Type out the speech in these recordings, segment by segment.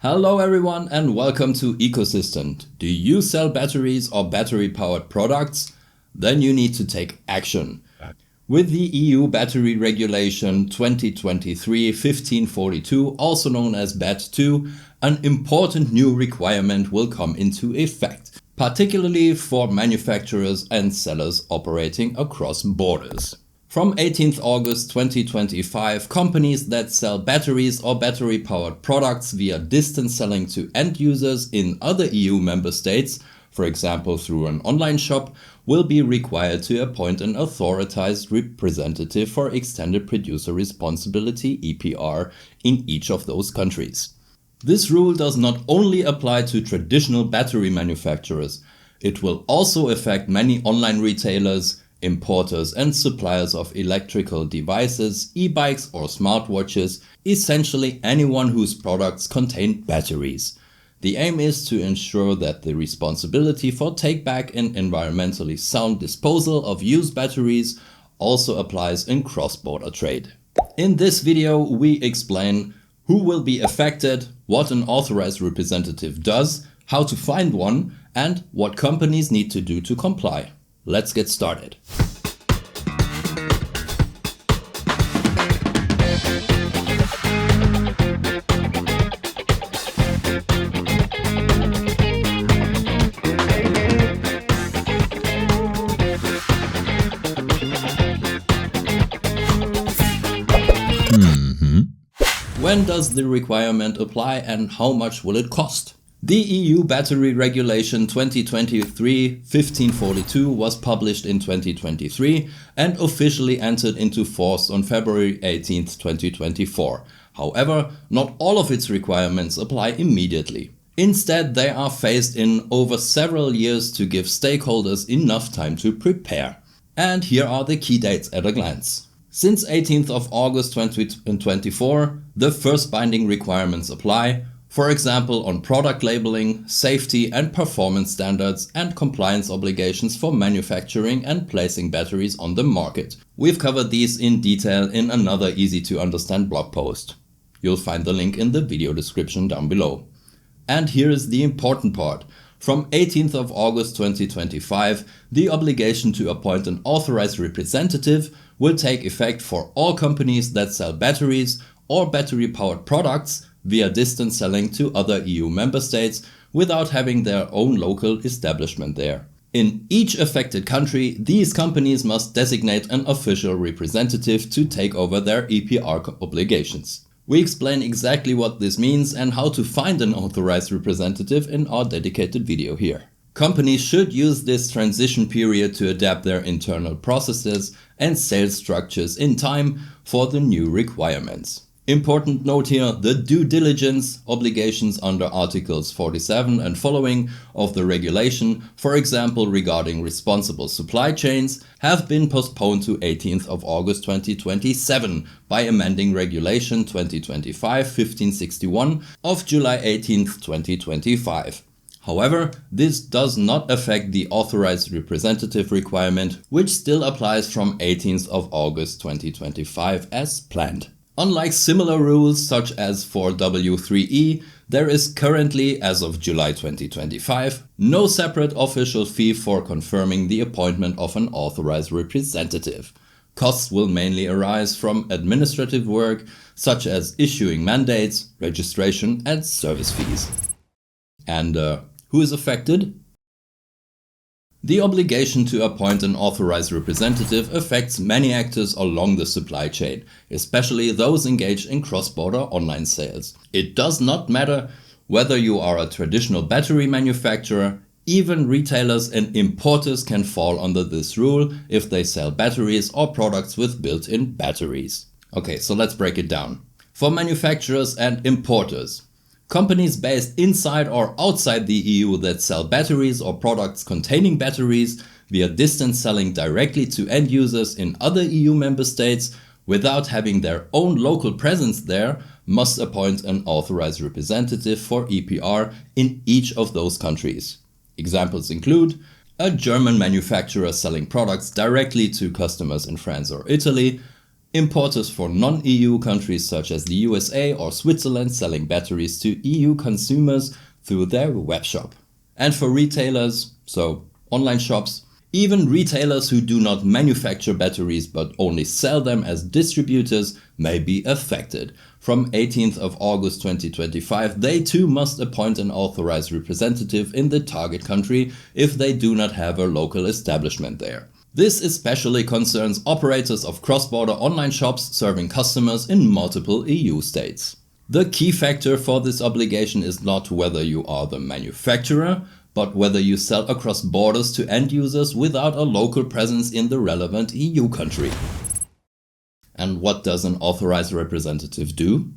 Hello everyone and welcome to Ecosistant. Do you sell batteries or battery-powered products? Then you need to take action. With the EU Battery Regulation 2023-1542, also known as BAT2, an important new requirement will come into effect, particularly for manufacturers and sellers operating across borders. From 18th August 2025, companies that sell batteries or battery-powered products via distance selling to end users in other EU member states, for example through an online shop, will be required to appoint an Authorized Representative for Extended Producer Responsibility (EPR) in each of those countries. This rule does not only apply to traditional battery manufacturers, it will also affect many online retailers, importers and suppliers of electrical devices, e-bikes or smartwatches, essentially anyone whose products contain batteries. The aim is to ensure that the responsibility for take-back and environmentally sound disposal of used batteries also applies in cross-border trade. In this video we explain who will be affected, what an authorized representative does, how to find one, and what companies need to do to comply. Let's get started. When does the requirement apply and how much will it cost? The EU Battery Regulation 2023-1542 was published in 2023 and officially entered into force on February 18, 2024. However, not all of its requirements apply immediately. Instead, they are phased in over several years to give stakeholders enough time to prepare. And here are the key dates at a glance. Since 18th of August 2024, the first binding requirements apply, for example on product labeling, safety and performance standards and compliance obligations for manufacturing and placing batteries on the market. We've covered these in detail in another easy to understand blog post. You'll find the link in the video description down below. And here is the important part. From 18th of August 2025, the obligation to appoint an authorized representative will take effect for all companies that sell batteries or battery-powered products via distance selling to other EU member states without having their own local establishment there. In each affected country, these companies must designate an official representative to take over their EPR obligations. We explain exactly what this means and how to find an authorized representative in our dedicated video here. Companies should use this transition period to adapt their internal processes and sales structures in time for the new requirements. Important note here, the due diligence obligations under Articles 47 and following of the regulation, for example regarding responsible supply chains, have been postponed to 18th of August 2027 by amending Regulation 2025-1561 of July 18th, 2025. However, this does not affect the authorized representative requirement, which still applies from 18th of August 2025 as planned. Unlike similar rules such as for W3E, there is currently, as of July 2025, no separate official fee for confirming the appointment of an authorized representative. Costs will mainly arise from administrative work such as issuing mandates, registration and service fees. And who is affected? The obligation to appoint an authorized representative affects many actors along the supply chain, especially those engaged in cross-border online sales. It does not matter whether you are a traditional battery manufacturer, even retailers and importers can fall under this rule if they sell batteries or products with built-in batteries. Okay, so let's break it down. For manufacturers and importers, companies based inside or outside the EU that sell batteries or products containing batteries via distance selling directly to end users in other EU member states without having their own local presence there must appoint an authorized representative for EPR in each of those countries. Examples include a German manufacturer selling products directly to customers in France or Italy, Importers for non-EU countries such as the USA or Switzerland selling batteries to EU consumers through their webshop. And for retailers, so online shops, even retailers who do not manufacture batteries but only sell them as distributors may be affected. From 18th of August 2025, they too must appoint an authorized representative in the target country if they do not have a local establishment there. This especially concerns operators of cross-border online shops serving customers in multiple EU states. The key factor for this obligation is not whether you are the manufacturer, but whether you sell across borders to end users without a local presence in the relevant EU country. And what does an authorized representative do?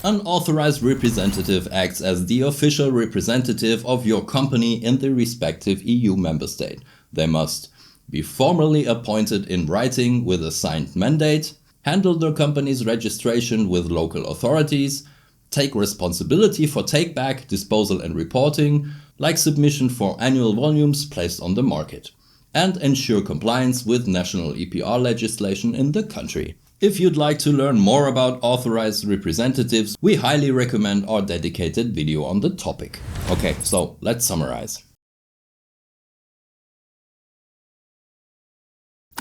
An authorized representative acts as the official representative of your company in the respective EU member state. They must be formally appointed in writing with a signed mandate, handle the company's registration with local authorities, take responsibility for take-back, disposal and reporting, like submission for annual volumes placed on the market, and ensure compliance with national EPR legislation in the country. If you'd like to learn more about authorized representatives, we highly recommend our dedicated video on the topic. Okay, so let's summarize.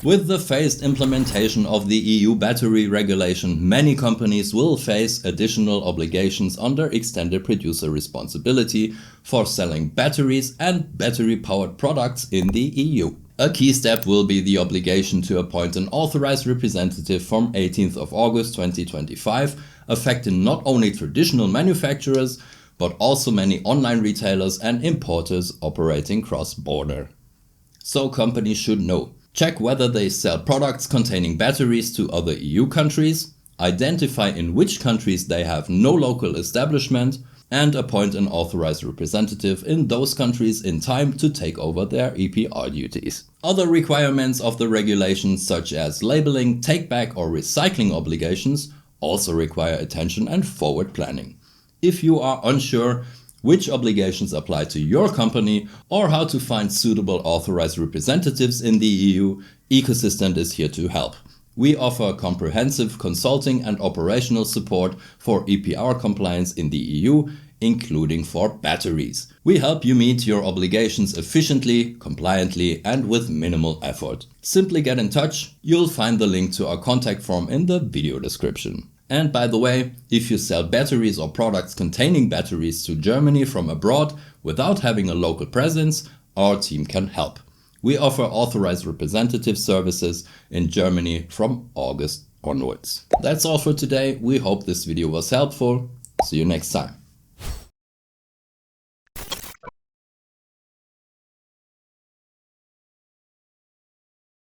With the phased implementation of the EU battery regulation, many companies will face additional obligations under extended producer responsibility for selling batteries and battery-powered products in the EU. A key step will be the obligation to appoint an authorized representative from 18th of August 2025, affecting not only traditional manufacturers, but also many online retailers and importers operating cross-border. So companies should know. Check whether they sell products containing batteries to other EU countries, identify in which countries they have no local establishment, and appoint an authorized representative in those countries in time to take over their EPR duties. Other requirements of the regulations, such as labeling, take-back or recycling obligations, also require attention and forward planning. If you are unsure which obligations apply to your company or how to find suitable authorized representatives in the EU, Ecosistant is here to help. We offer comprehensive consulting and operational support for EPR compliance in the EU, including for batteries. We help you meet your obligations efficiently, compliantly, and with minimal effort. Simply get in touch. You'll find the link to our contact form in the video description. And by the way, if you sell batteries or products containing batteries to Germany from abroad without having a local presence, our team can help. We offer authorized representative services in Germany from August onwards. That's all for today. We hope this video was helpful. See you next time.